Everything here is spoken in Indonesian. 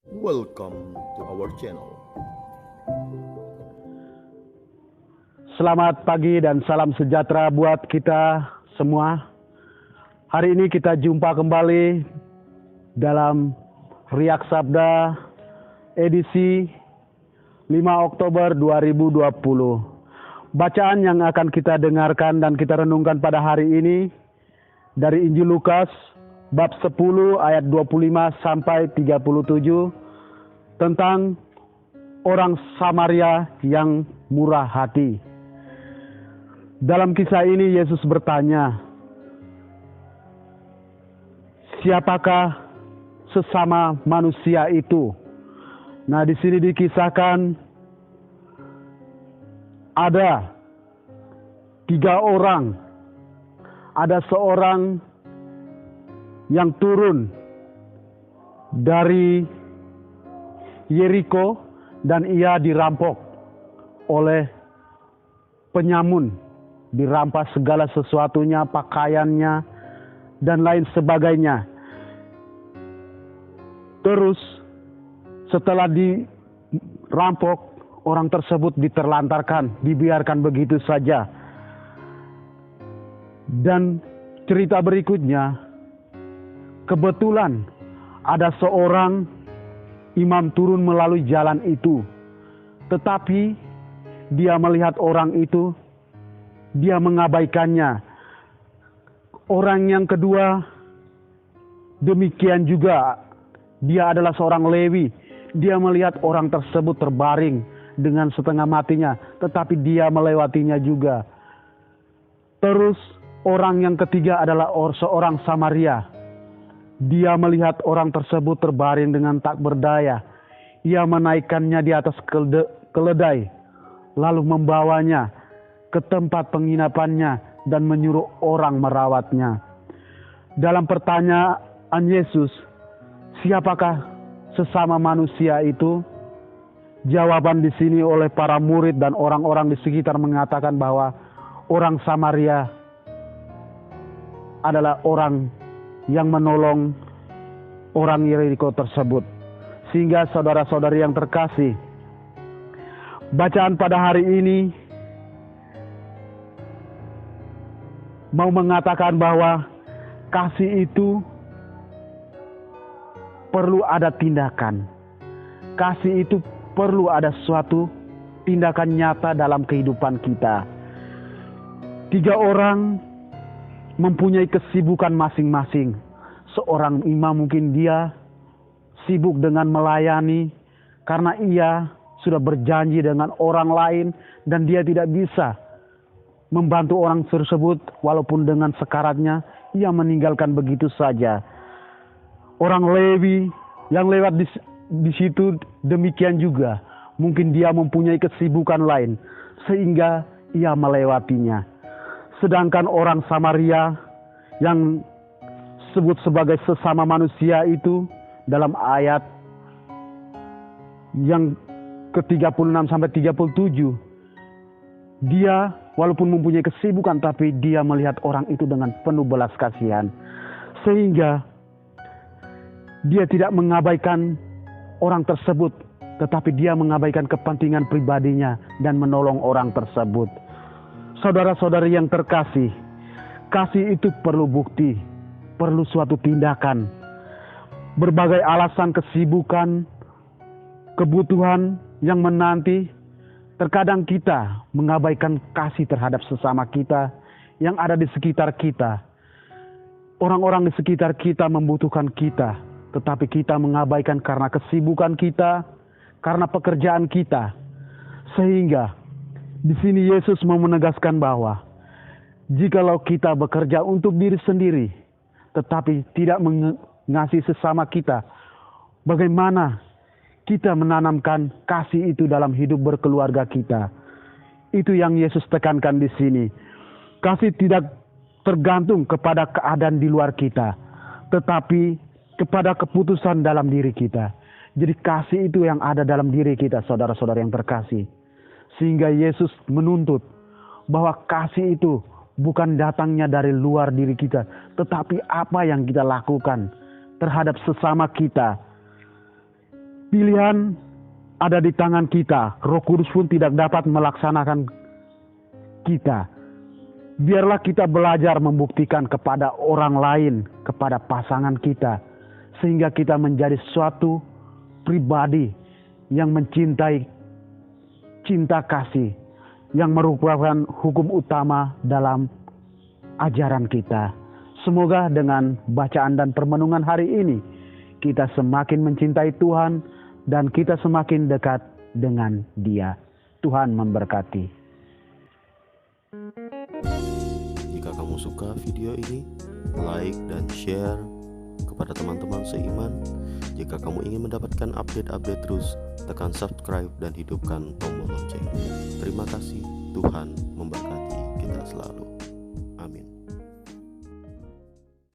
Welcome to our channel. Selamat pagi dan salam sejahtera buat kita semua. Hari ini kita jumpa kembali dalam Riak Sabda edisi 5 Oktober 2020. Bacaan yang akan kita dengarkan dan kita renungkan pada hari ini dari Injil Lukas bab 10 ayat 25 sampai 37 tentang orang Samaria yang murah hati. Dalam kisah ini Yesus bertanya, siapakah sesama manusia itu? Nah, di sini dikisahkan ada 3 orang. Ada seorang yang turun dari Yeriko dan ia dirampok oleh penyamun. Dirampas segala sesuatunya, pakaiannya, dan lain sebagainya. Terus setelah dirampok, orang tersebut diterlantarkan, dibiarkan begitu saja. Dan cerita berikutnya, kebetulan ada seorang imam turun melalui jalan itu. Tetapi dia melihat orang itu, dia mengabaikannya. Orang yang kedua demikian juga. Dia adalah seorang Lewi. Dia melihat orang tersebut terbaring dengan setengah matinya, tetapi dia melewatinya juga. Terus orang yang ketiga adalah seorang Samaria. Dia melihat orang tersebut terbaring dengan tak berdaya. Ia menaikkannya di atas keledai, lalu membawanya ke tempat penginapannya dan menyuruh orang merawatnya. Dalam pertanyaan Yesus, siapakah sesama manusia itu? Jawaban di sini oleh para murid dan orang-orang di sekitar mengatakan bahwa orang Samaria adalah orang yang menolong orang Yeriko tersebut. Sehingga saudara-saudari yang terkasih, bacaan pada hari ini mau mengatakan bahwa kasih itu perlu ada tindakan. Kasih itu perlu ada suatu tindakan nyata dalam kehidupan kita. 3 orang mempunyai kesibukan masing-masing. Seorang imam mungkin dia sibuk dengan melayani karena ia sudah berjanji dengan orang lain dan dia tidak bisa membantu orang tersebut walaupun dengan sekaratnya, ia meninggalkan begitu saja. Orang Lewi yang lewat di situ demikian juga. Mungkin dia mempunyai kesibukan lain sehingga ia melewatinya. Sedangkan orang Samaria yang disebut sebagai sesama manusia itu dalam ayat yang ke-36 sampai 37, dia walaupun mempunyai kesibukan tapi dia melihat orang itu dengan penuh belas kasihan. Sehingga dia tidak mengabaikan orang tersebut, tetapi dia mengabaikan kepentingan pribadinya dan menolong orang tersebut. Saudara-saudari yang terkasih, kasih itu perlu bukti, perlu suatu tindakan. Berbagai alasan kesibukan, kebutuhan yang menanti, terkadang kita mengabaikan kasih terhadap sesama kita yang ada di sekitar kita. Orang-orang di sekitar kita membutuhkan kita, tetapi kita mengabaikan karena kesibukan kita, karena pekerjaan kita. Sehingga di sini Yesus mau menegaskan bahwa jikalau kita bekerja untuk diri sendiri, tetapi tidak mengasihi sesama kita, bagaimana kita menanamkan kasih itu dalam hidup berkeluarga kita? Itu yang Yesus tekankan di sini. Kasih tidak tergantung kepada keadaan di luar kita, tetapi kepada keputusan dalam diri kita. Jadi kasih itu yang ada dalam diri kita, saudara-saudara yang terkasih. Sehingga Yesus menuntut bahwa kasih itu bukan datangnya dari luar diri kita, tetapi apa yang kita lakukan terhadap sesama kita. Pilihan ada di tangan kita. Roh Kudus pun tidak dapat melaksanakan kita. Biarlah kita belajar membuktikan kepada orang lain, kepada pasangan kita, sehingga kita menjadi suatu pribadi yang mencintai cinta kasih, yang merupakan hukum utama dalam ajaran kita. Semoga dengan bacaan dan permenungan hari ini, kita semakin mencintai Tuhan dan kita semakin dekat dengan Dia. Tuhan memberkati. Jika kamu suka video ini, like dan share kepada teman-teman seiman. Jika kamu ingin mendapatkan update-update terus, tekan subscribe dan hidupkan tombol lonceng. Terima kasih, Tuhan memberkati kita selalu.